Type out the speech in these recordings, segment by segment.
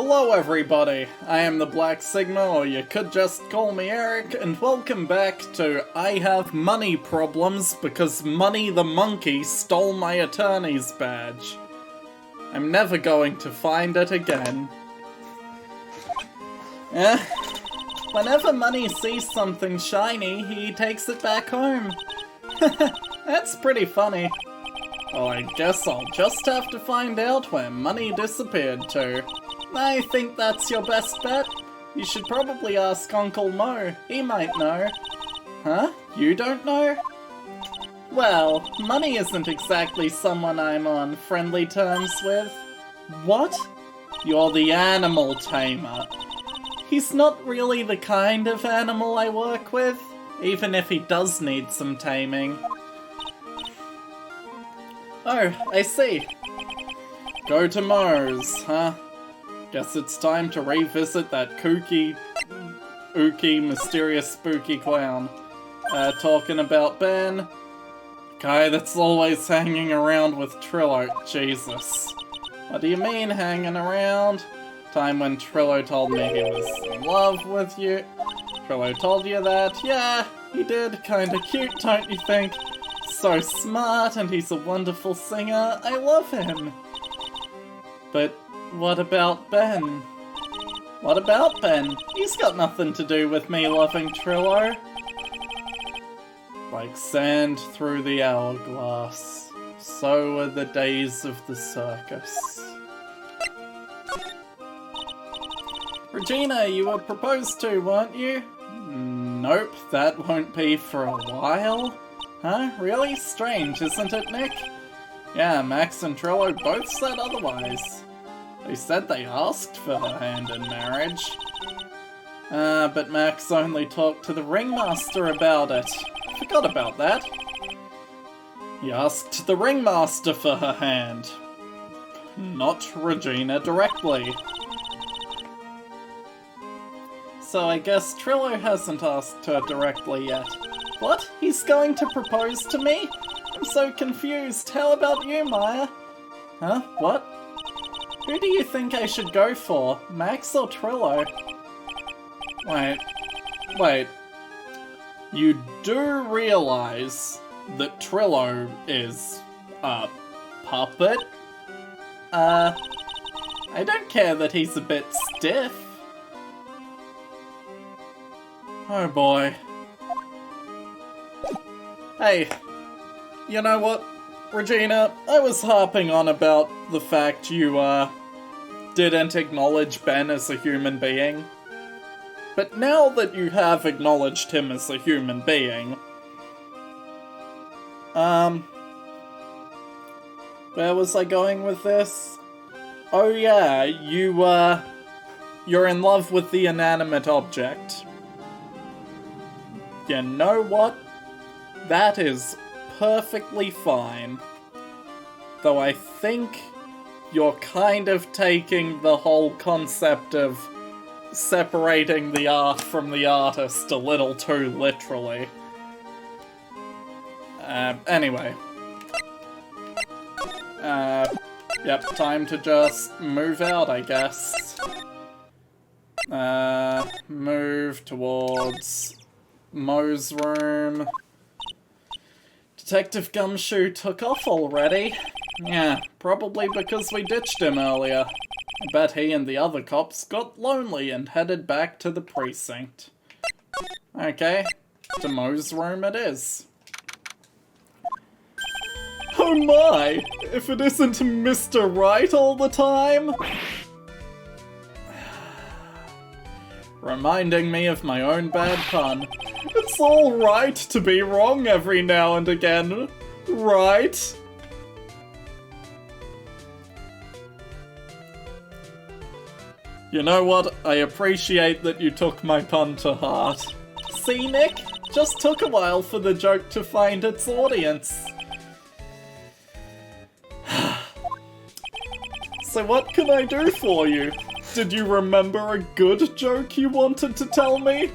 Hello everybody, I am the Black Sigma, or you could just call me Eric, and welcome back to I Have Money Problems because Money the Monkey stole my attorney's badge. I'm never going to find it again. Whenever Money sees something shiny, he takes it back home. That's pretty funny. Well, I guess I'll just have to find out where Money disappeared to. I think that's your best bet. You should probably ask Uncle Mo. He might know. Huh? You don't know? Well, Money isn't exactly someone I'm on friendly terms with. What? You're the animal tamer. He's not really the kind of animal I work with, even if he does need some taming. Oh, I see. Go to Mo's, huh? Guess it's time to revisit that kooky, ooky, mysterious, spooky clown. Talking about Ben. Guy that's always hanging around with Trillo. Jesus. What do you mean, hanging around? Time when Trillo told me he was in love with you. Trillo told you that? Yeah, he did. Kinda cute, don't you think? So smart, and he's a wonderful singer. I love him. But what about Ben? What about Ben? He's got nothing to do with me loving Trillo. Like sand through the hourglass, so are the days of the circus. Regina, you were proposed to, weren't you? Nope, that won't be for a while. Huh? Really? Strange, isn't it, Nick? Yeah, Max and Trillo both said otherwise. They said they asked for her hand in marriage. But Max only talked to the ringmaster about it. Forgot about that. He asked the ringmaster for her hand. Not Regina directly. So I guess Trillo hasn't asked her directly yet. What? He's going to propose to me? I'm so confused. How about you, Maya? Huh? What? Who do you think I should go for? Max or Trillo? Wait. You do realize that Trillo is a puppet? I don't care that he's a bit stiff. Oh boy. Hey, you know what, Regina? I was harping on about the fact you, didn't acknowledge Ben as a human being. But now that you have acknowledged him as a human being, where was I going with this? Oh yeah, you're in love with the inanimate object. You know what? That is perfectly fine. Though I think you're kind of taking the whole concept of separating the art from the artist a little too literally. Anyway. Yep, time to just move out, I guess. Move towards Mo's room. Detective Gumshoe took off already. Yeah, probably because we ditched him earlier. I bet he and the other cops got lonely and headed back to the precinct. Okay, to Mo's room it is. Oh my! If it isn't Mr. Right all the time! Reminding me of my own bad pun. It's alright to be wrong every now and again, right? You know what? I appreciate that you took my pun to heart. See, Nick? Just took a while for the joke to find its audience. So what can I do for you? Did you remember a good joke you wanted to tell me?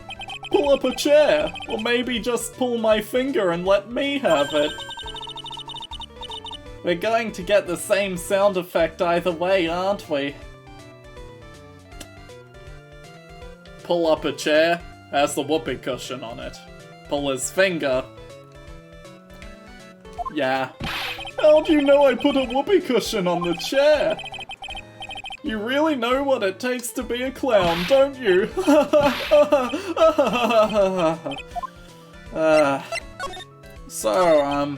Pull up a chair, or maybe just pull my finger and let me have it. We're going to get the same sound effect either way, aren't we? pull up a chair, has the whoopee cushion on it. Pull his finger. Yeah. How do you know I put a whoopee cushion on the chair? You really know what it takes to be a clown, don't you? So,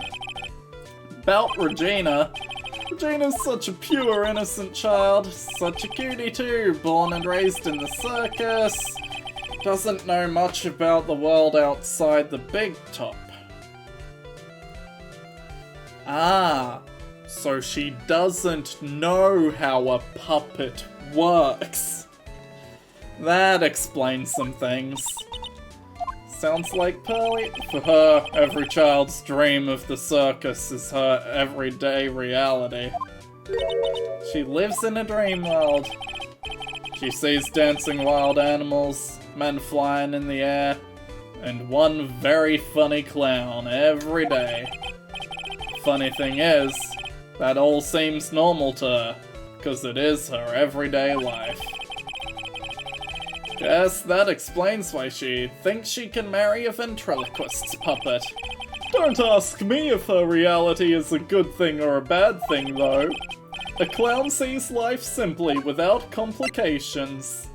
about Regina. Regina's such a pure, innocent child. Such a cutie too, born and raised in the circus. Doesn't know much about the world outside the big top. Ah, so she doesn't know how a puppet works. That explains some things. Sounds like Pearly. For her, every child's dream of the circus is her everyday reality. She lives in a dream world. She sees dancing wild animals, men flying in the air, and one very funny clown every day. Funny thing is, that all seems normal to her, because it is her everyday life. Guess that explains why she thinks she can marry a ventriloquist's puppet. Don't ask me if her reality is a good thing or a bad thing, though. A clown sees life simply, without complications.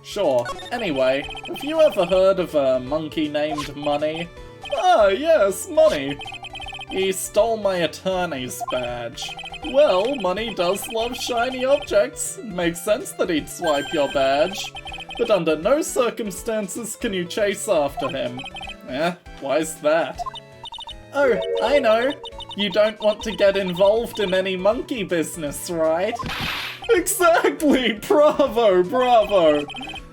Sure, anyway, have you ever heard of a monkey named Money? Ah, yes, Money. He stole my attorney's badge. Well, Money does love shiny objects. It makes sense that he'd swipe your badge. But under no circumstances can you chase after him. Eh, why's that? Oh, I know. You don't want to get involved in any monkey business, right? Exactly! Bravo, bravo!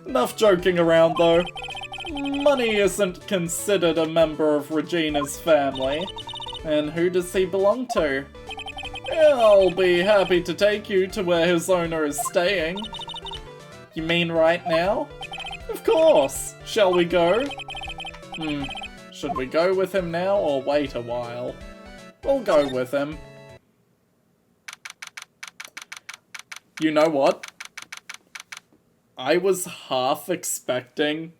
Enough joking around, though. Money isn't considered a member of Regina's family. And who does he belong to? I'll be happy to take you to where his owner is staying. You mean right now? Of course! Shall we go? Should we go with him now or wait a while? We'll go with him. You know what? I was half expecting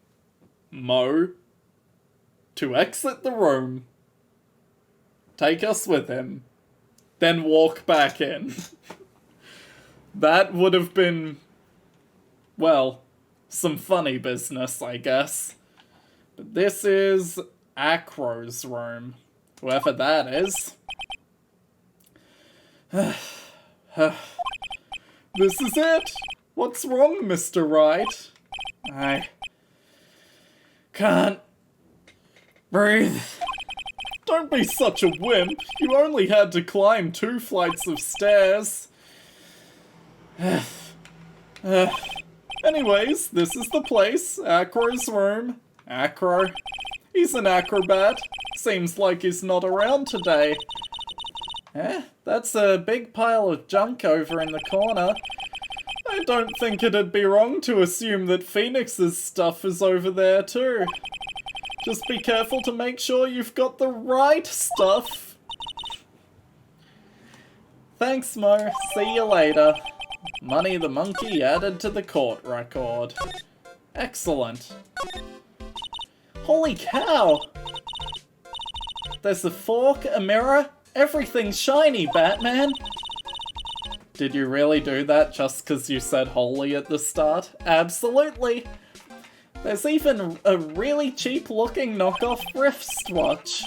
Mo to exit the room, take us with him, then walk back in. That would have been, well, some funny business, I guess. But this is Acro's room, whoever that is. This is it! What's wrong, Mr. Wright? I can't breathe. Don't be such a wimp. You only had to climb 2 flights of stairs. Anyways, this is the place. Acro's room. Acro. He's an acrobat. Seems like he's not around today. That's a big pile of junk over in the corner. I don't think it'd be wrong to assume that Phoenix's stuff is over there too. Just be careful to make sure you've got the right stuff. Thanks, Mo. See you later. Money the monkey added to the court record. Excellent. Holy cow! There's a fork, a mirror, everything's shiny, Batman. Did you really do that just because you said holy at the start? Absolutely! There's even a really cheap looking knockoff wristwatch.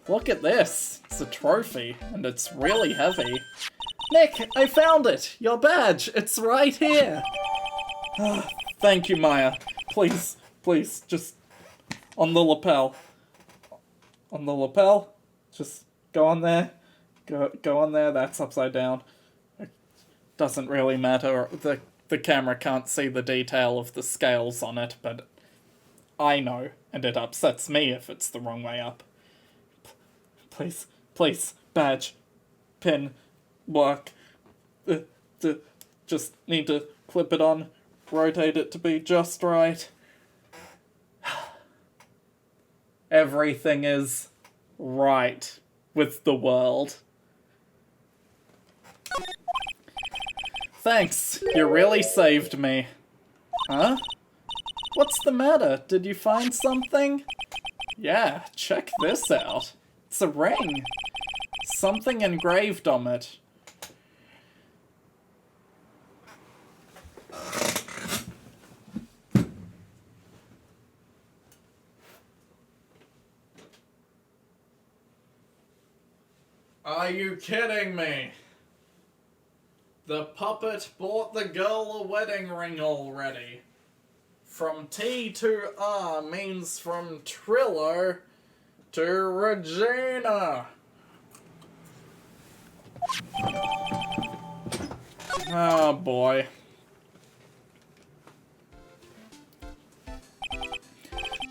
Look at this. It's a trophy, and it's really heavy. Nick, I found it! Your badge! It's right here! Thank you, Maya. Please, please, just on the lapel. On the lapel? Just go on there. Go on there. That's upside down. It doesn't really matter. The camera can't see the detail of the scales on it, but I know, and it upsets me if it's the wrong way up. Please, please, badge, pin, work. Just need to clip it on, rotate it to be just right. Everything is right with the world. Thanks, you really saved me. Huh? What's the matter? Did you find something? Yeah, check this out. It's a ring. Something engraved on it. Are you kidding me? The puppet bought the girl a wedding ring already. From T to R means from Trillo to Regina. Oh boy.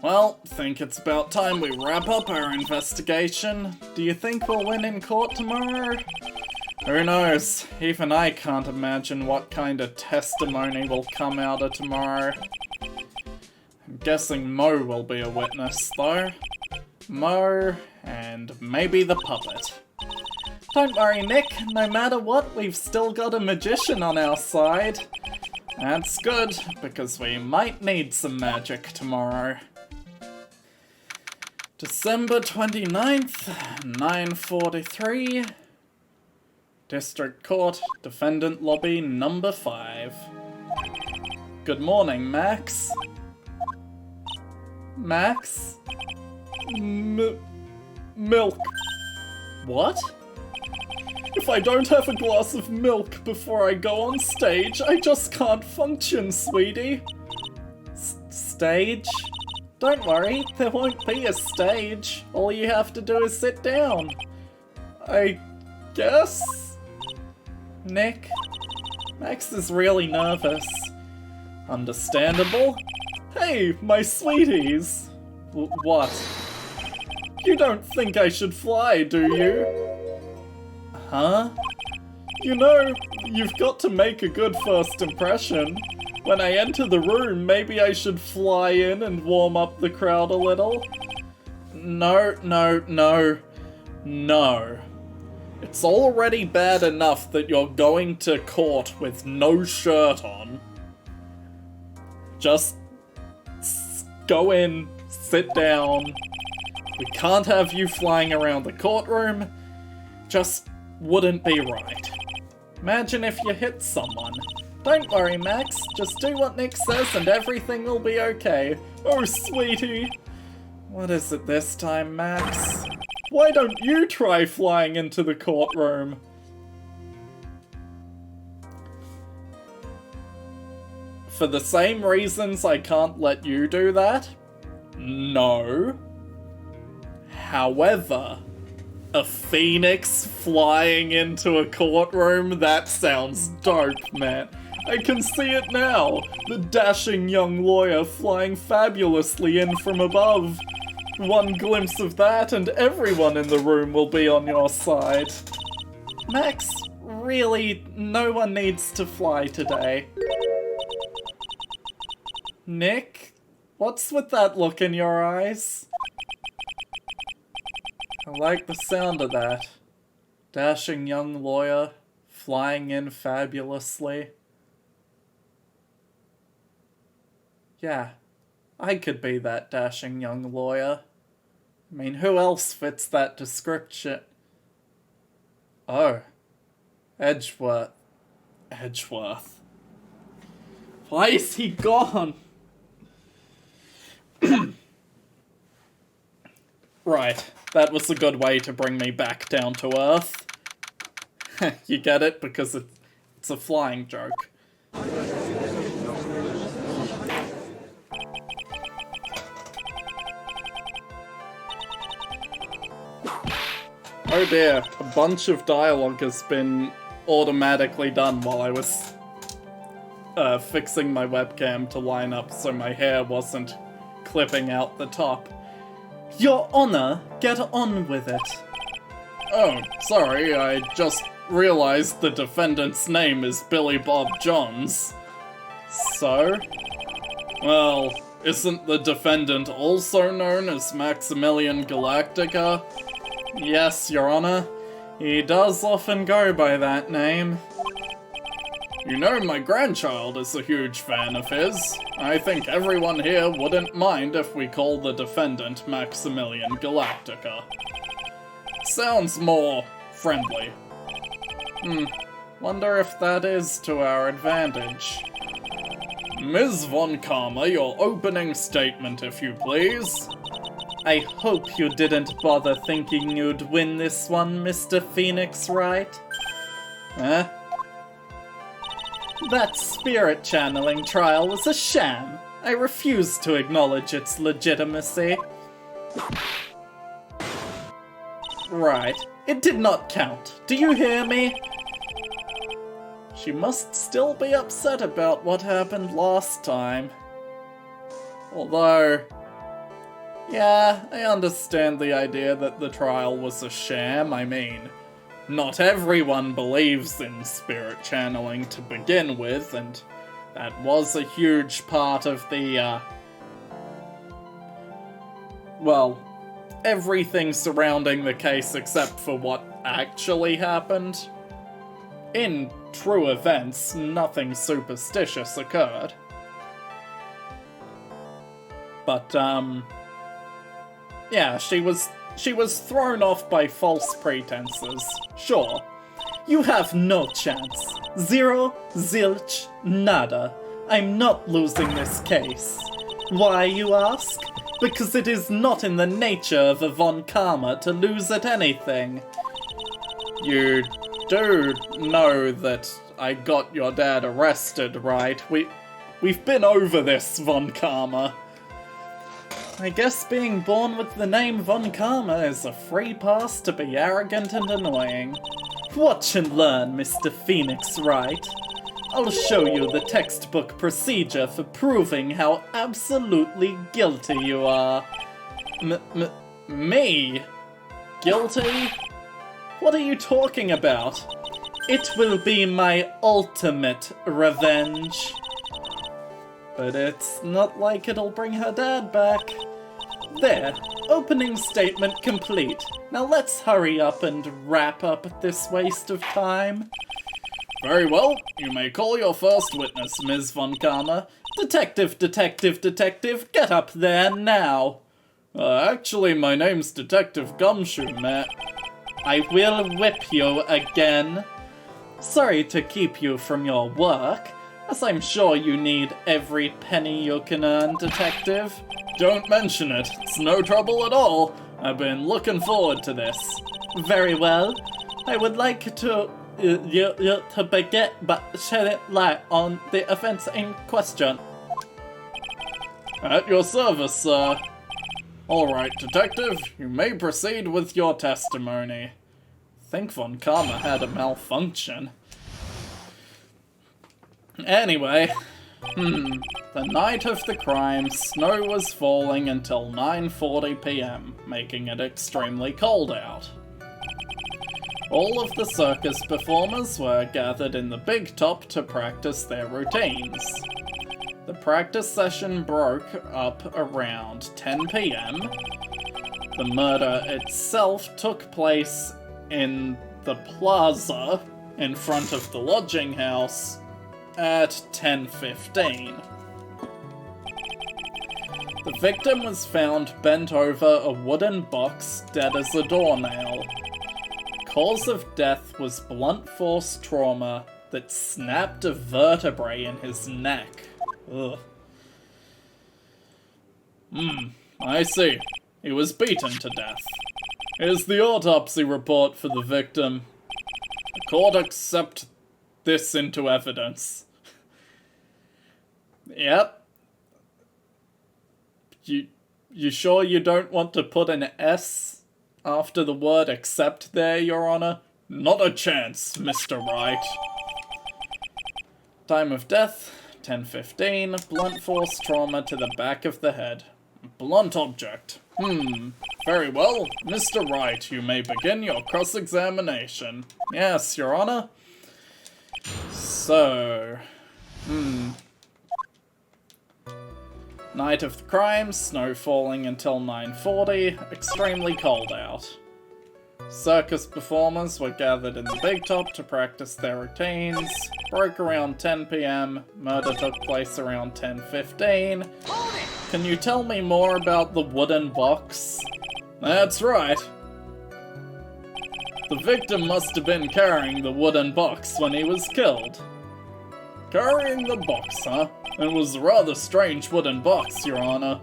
Well, think it's about time we wrap up our investigation. Do you think we'll win in court tomorrow? Who knows? Even I can't imagine what kind of testimony will come out of tomorrow. I'm guessing Mo will be a witness, though. Mo, and maybe the puppet. Don't worry, Nick. No matter what, we've still got a magician on our side. That's good, because we might need some magic tomorrow. December 29th, 9:43. District Court, Defendant Lobby number 5. Good morning, Max. Max? Milk. What? If I don't have a glass of milk before I go on stage, I just can't function, sweetie. Stage? Don't worry, there won't be a stage. All you have to do is sit down. I guess? Nick? Max is really nervous. Understandable. Hey, my sweeties! What? You don't think I should fly, do you? Huh? You know, you've got to make a good first impression. When I enter the room, maybe I should fly in and warm up the crowd a little. No. It's already bad enough that you're going to court with no shirt on. Just go in, sit down. We can't have you flying around the courtroom. Just wouldn't be right. Imagine if you hit someone. Don't worry, Max. Just do what Nick says and everything will be okay. Oh, sweetie. What is it this time, Max? Why don't you try flying into the courtroom? For the same reasons I can't let you do that? No. However, a phoenix flying into a courtroom? That sounds dope, man. I can see it now. The dashing young lawyer flying fabulously in from above. One glimpse of that and everyone in the room will be on your side. Max, really, no one needs to fly today. Nick, what's with that look in your eyes? I like the sound of that. Dashing young lawyer, flying in fabulously. Yeah, I could be that dashing young lawyer. I mean, who else fits that description? Oh, Edgeworth. Why is he gone? Right, that was a good way to bring me back down to earth. You get it? Because it's a flying joke. Oh dear, a bunch of dialogue has been automatically done while I was fixing my webcam to line up so my hair wasn't clipping out the top. Your Honor, get on with it. Oh, sorry, I just realized the defendant's name is Billy Bob Johns. So? Well, isn't the defendant also known as Maximillian Galactica? Yes, Your Honor. He does often go by that name. You know my grandchild is a huge fan of his. I think everyone here wouldn't mind if we call the defendant Maximillian Galactica. Sounds more friendly. Wonder if that is to our advantage. Ms. Von Karma, your opening statement, if you please. I hope you didn't bother thinking you'd win this one, Mr. Phoenix Wright. Huh? That spirit channeling trial was a sham. I refuse to acknowledge its legitimacy. Right. It did not count. Do you hear me? She must still be upset about what happened last time. Although, yeah, I understand the idea that the trial was a sham. I mean, not everyone believes in spirit channeling to begin with, and that was a huge part of the, well, everything surrounding the case except for what actually happened. In true events, nothing superstitious occurred. But, yeah, she was thrown off by false pretenses, sure. You have no chance. Zero, zilch, nada. I'm not losing this case. Why, you ask? Because it is not in the nature of a Von Karma to lose at anything. You do know that I got your dad arrested, right? We've been over this, Von Karma. I guess being born with the name Von Karma is a free pass to be arrogant and annoying. Watch and learn, Mr. Phoenix Wright. I'll show you the textbook procedure for proving how absolutely guilty you are. Me? Guilty? What are you talking about? It will be my ultimate revenge. But it's not like it'll bring her dad back. There, opening statement complete. Now let's hurry up and wrap up this waste of time. Very well, you may call your first witness, Ms. Von Karma. Detective, get up there now. Actually, my name's Detective Gumshoe, Matt. I will whip you again. Sorry to keep you from your work, as I'm sure you need every penny you can earn, Detective. Don't mention it. It's no trouble at all. I've been looking forward to this. Very well. I would like to begin by shedding light on the offense in question. At your service, sir. Alright, Detective, you may proceed with your testimony. Think Von Karma had a malfunction. Anyway, the night of the crime, snow was falling until 9:40 p.m., making it extremely cold out. All of the circus performers were gathered in the big top to practice their routines. The practice session broke up around 10 p.m. The murder itself took place in the plaza in front of the lodging house at 10:15. The victim was found bent over a wooden box, dead as a doornail. Cause of death was blunt force trauma that snapped a vertebrae in his neck. Ugh. I see. He was beaten to death. Here's the autopsy report for the victim. The court accept this into evidence. Yep. You sure you don't want to put an S after the word accept there, Your Honor? Not a chance, Mr. Wright. Time of death, 10:15. Blunt force trauma to the back of the head. Blunt object. Very well. Mr. Wright, you may begin your cross-examination. Yes, Your Honor. So... Night of the crime, snow falling until 9:40, extremely cold out. Circus performers were gathered in the big top to practice their routines. Broke around 10 PM. Murder took place around 10:15. Can you tell me more about the wooden box? That's right. The victim must have been carrying the wooden box when he was killed. Carrying the box, huh? It was a rather strange wooden box, Your Honor.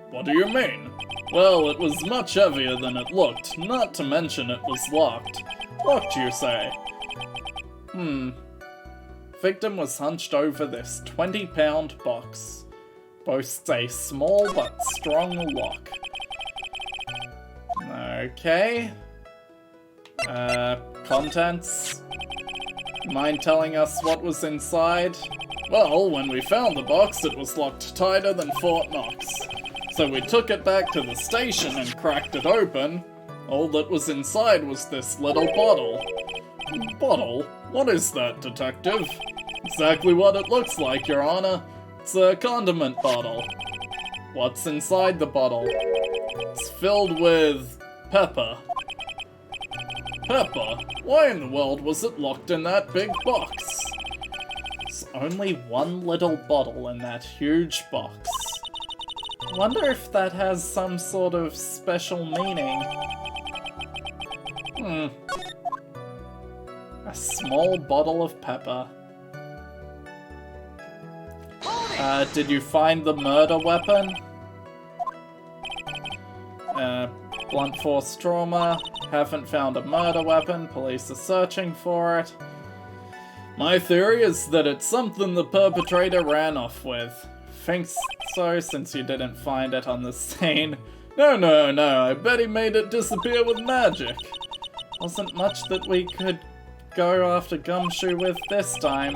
What do you mean? Well, it was much heavier than it looked, not to mention it was locked. Locked, you say? Victim was hunched over this 20-pound box. Boasts a small but strong lock. Okay. Contents? Mind telling us what was inside? Well, when we found the box, it was locked tighter than Fort Knox. So we took it back to the station and cracked it open. All that was inside was this little bottle. Bottle? What is that, Detective? Exactly what it looks like, Your Honor. It's a condiment bottle. What's inside the bottle? It's filled with pepper. Pepper? Why in the world was it locked in that big box? There's only one little bottle in that huge box. Wonder if that has some sort of special meaning. A small bottle of pepper. Did you find the murder weapon? Blunt force trauma. Haven't found a murder weapon. Police are searching for it. My theory is that it's something the perpetrator ran off with. Think so, since you didn't find it on the scene. No, I bet he made it disappear with magic. Wasn't much that we could go after Gumshoe with this time.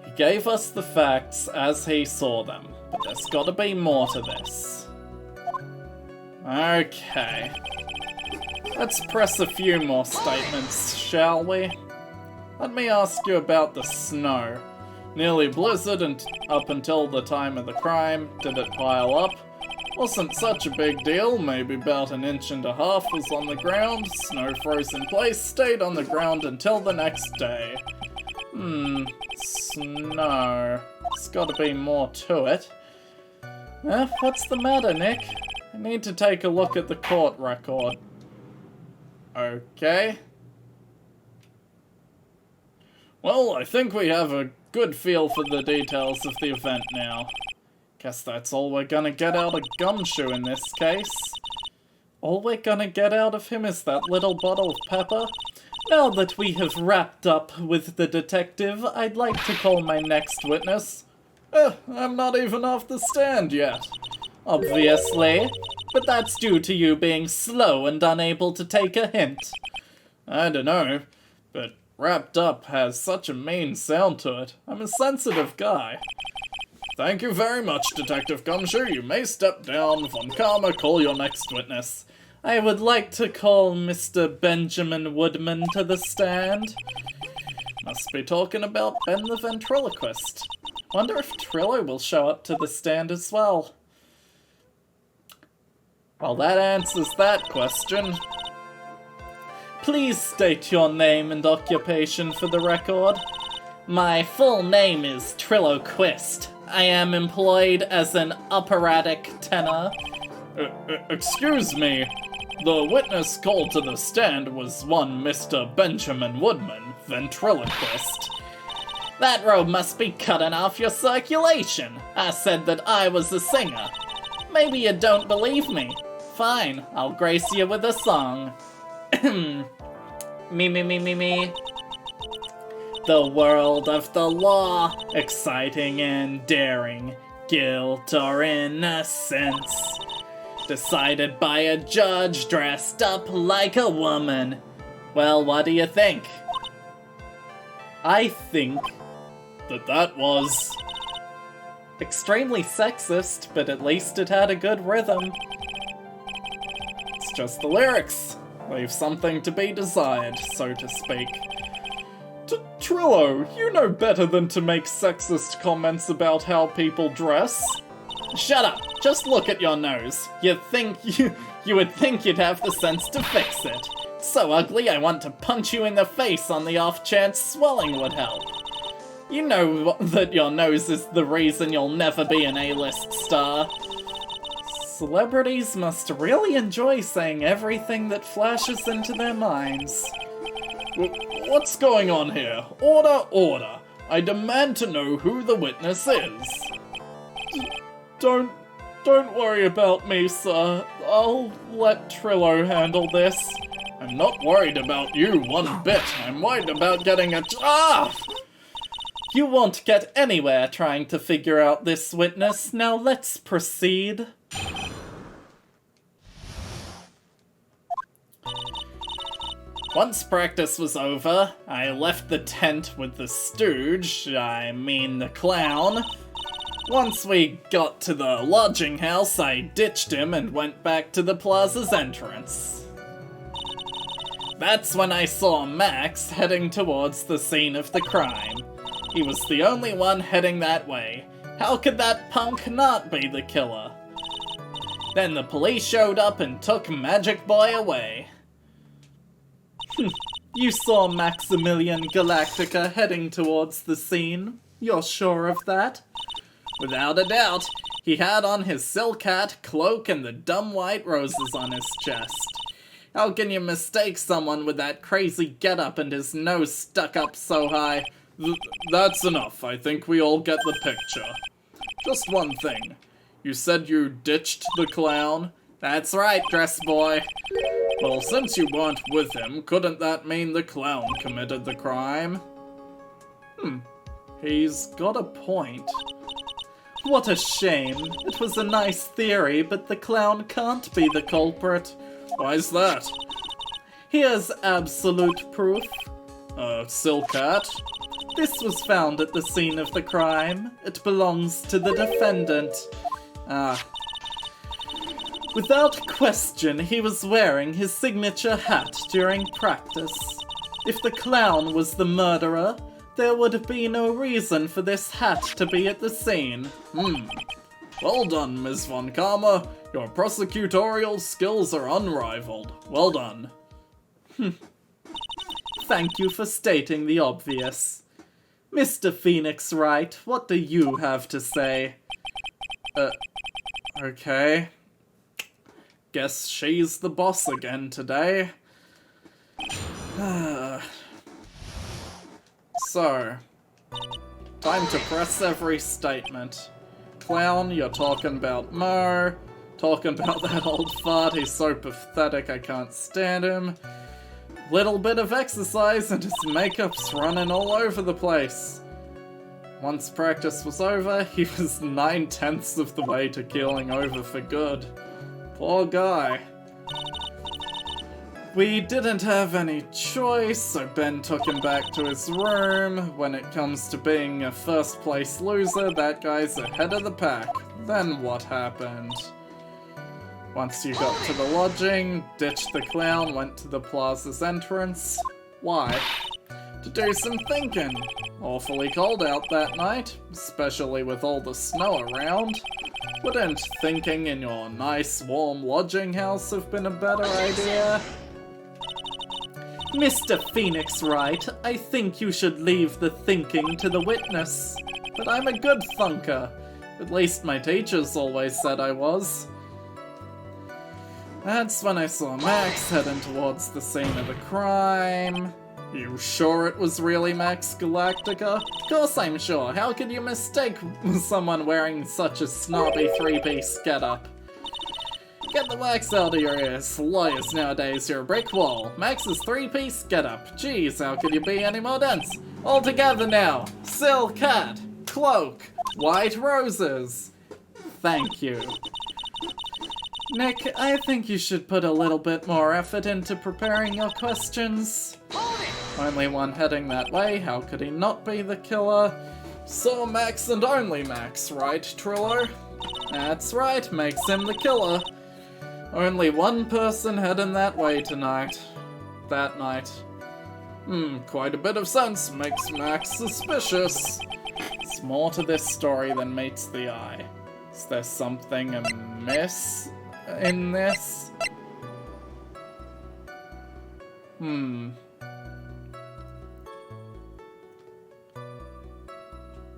He gave us the facts as he saw them, but there's gotta be more to this. Okay. Let's press a few more statements, shall we? Let me ask you about the snow. Nearly blizzard and up until the time of the crime. Did it pile up? Wasn't such a big deal, maybe about 1.5 inches was on the ground. Snow froze in place, stayed on the ground until the next day. Snow. There's gotta be more to it. What's the matter, Nick? I need to take a look at the court record. Okay. Well, I think we have a good feel for the details of the event now. Guess that's all we're gonna get out of Gumshoe in this case. All we're gonna get out of him is that little bottle of pepper? Now that we have wrapped up with the detective, I'd like to call my next witness. I'm not even off the stand yet. Obviously, but that's due to you being slow and unable to take a hint. I don't know, but wrapped up has such a mean sound to it. I'm a sensitive guy. Thank you very much, Detective Gumshoe. You may step down. Von Karma, call your next witness. I would like to call Mr. Benjamin Woodman to the stand. Must be talking about Ben the Ventriloquist. Wonder if Trillo will show up to the stand as well. Well, that answers that question. Please state your name and occupation for the record. My full name is Trillo Quist. I am employed as an operatic tenor. Excuse me. The witness called to the stand was one Mr. Benjamin Woodman, ventriloquist. That robe must be cutting off your circulation. I said that I was a singer. Maybe you don't believe me. Fine, I'll grace you with a song. Me. The world of the law, exciting and daring, guilt or innocence. Decided by a judge dressed up like a woman. Well, what do you think? I think that was extremely sexist, but at least it had a good rhythm. It's just the lyrics. Leave something to be desired, so to speak. Trillo, you know better than to make sexist comments about how people dress. Shut up! Just look at your nose. You would think you'd have the sense to fix it. It's so ugly I want to punch you in the face on the off chance swelling would help. You know that your nose is the reason you'll never be an A-list star. Celebrities must really enjoy saying everything that flashes into their minds. What's going on here? Order, order. I demand to know who the witness is. Don't worry about me, sir. I'll let Trillo handle this. I'm not worried about you one bit. I'm worried about getting a... Ah! You won't get anywhere trying to figure out this witness. Now let's proceed. Once practice was over, I left the tent with the stooge, the clown. Once we got to the lodging house, I ditched him and went back to the plaza's entrance. That's when I saw Max heading towards the scene of the crime. He was the only one heading that way. How could that punk not be the killer? Then the police showed up and took Magic Boy away. You saw Maximillian Galactica heading towards the scene. You're sure of that? Without a doubt. He had on his silk hat, cloak, and the dumb white roses on his chest. How can you mistake someone with that crazy getup and his nose stuck up so high? That's enough. I think we all get the picture. Just one thing. You said you ditched the clown? That's right, dress boy. Well, since you weren't with him, couldn't that mean the clown committed the crime? He's got a point. What a shame. It was a nice theory, but the clown can't be the culprit. Why's that? Here's absolute proof. Silk hat? This was found at the scene of the crime. It belongs to the defendant. Without question, he was wearing his signature hat during practice. If the clown was the murderer, there would be no reason for this hat to be at the scene. Well done, Ms. Von Karma. Your prosecutorial skills are unrivaled. Well done. Thank you for stating the obvious. Mr. Phoenix Wright, what do you have to say? Okay. Guess she's the boss again today. So, time to press every statement. Clown, you're talking about Mo. Talking about that old fart, he's so pathetic I can't stand him. Little bit of exercise and his makeup's running all over the place. Once practice was over, he was 9/10 of the way to keeling over for good. Poor guy. We didn't have any choice, so Ben took him back to his room. When it comes to being a first place loser, that guy's ahead of the pack. Then what happened? Once you got to the lodging, ditched the clown, went to the plaza's entrance. Why? To do some thinking. Awfully cold out that night, especially with all the snow around. Wouldn't thinking in your nice warm lodging house have been a better idea? Mr. Phoenix Wright, I think you should leave the thinking to the witness. But I'm a good thunker. At least my teachers always said I was. That's when I saw Max heading towards the scene of the crime. You sure it was really Max Galactica? Of course I'm sure. How could you mistake someone wearing such a snobby three-piece getup? Get the wax out of your ears. Lawyers nowadays, you're a brick wall. Max's three-piece getup. Jeez, how could you be any more dense? All together now. Silk hat, cloak, white roses. Thank you. Nick, I think you should put a little bit more effort into preparing your questions. Only one heading that way, how could he not be the killer? So Max and only Max, right, Trillo? That's right, makes him the killer. Only one person heading that way tonight. That night. Quite a bit of sense, makes Max suspicious. It's more to this story than meets the eye. Is there something amiss in this?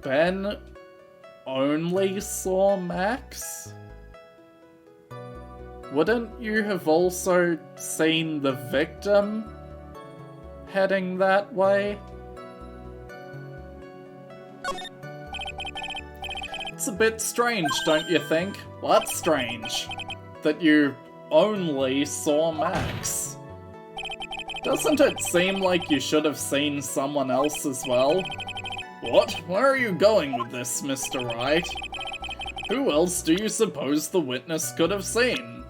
Ben only saw Max? Wouldn't you have also seen the victim heading that way? It's a bit strange, don't you think? What's strange? That you only saw Max. Doesn't it seem like you should have seen someone else as well? What? Where are you going with this, Mr. Wright? Who else do you suppose the witness could have seen?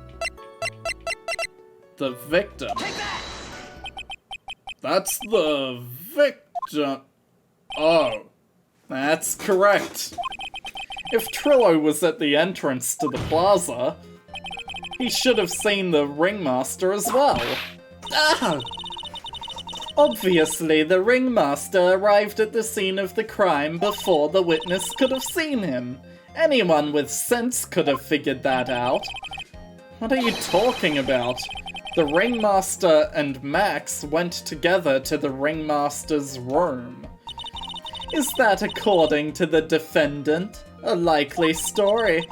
The victim. That's the victim. Oh, that's correct. If Trillo was at the entrance to the plaza, he should have seen the ringmaster as well. Ah! Obviously, the ringmaster arrived at the scene of the crime before the witness could have seen him. Anyone with sense could have figured that out. What are you talking about? The ringmaster and Max went together to the ringmaster's room. Is that, according to the defendant, a likely story?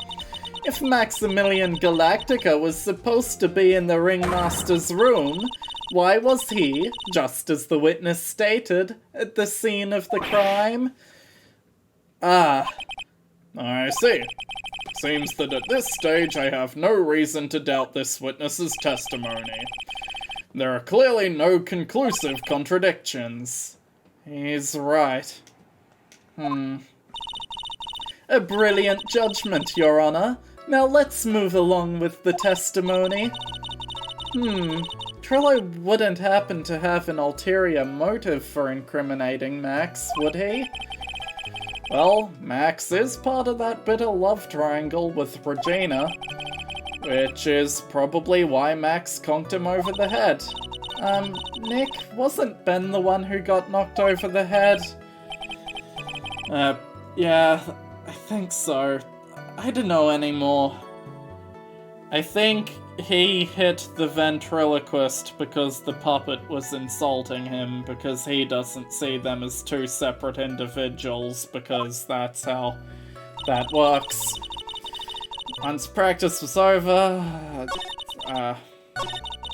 If Maximillian Galactica was supposed to be in the ringmaster's room, why was he, just as the witness stated, at the scene of the crime? Ah, I see. Seems that at this stage I have no reason to doubt this witness's testimony. There are clearly no conclusive contradictions. He's right. A brilliant judgment, Your Honor. Now let's move along with the testimony. Trillo wouldn't happen to have an ulterior motive for incriminating Max, would he? Well, Max is part of that bitter love triangle with Regina, which is probably why Max conked him over the head. Nick, wasn't Ben the one who got knocked over the head? Yeah, I think so. I don't know anymore. I think he hit the ventriloquist because the puppet was insulting him, because he doesn't see them as two separate individuals, because that's how that works. Once practice was over,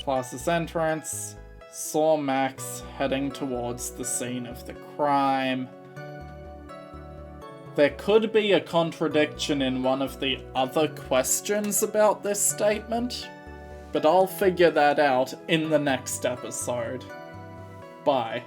class's entrance, saw Max heading towards the scene of the crime. There could be a contradiction in one of the other questions about this statement, but I'll figure that out in the next episode. Bye.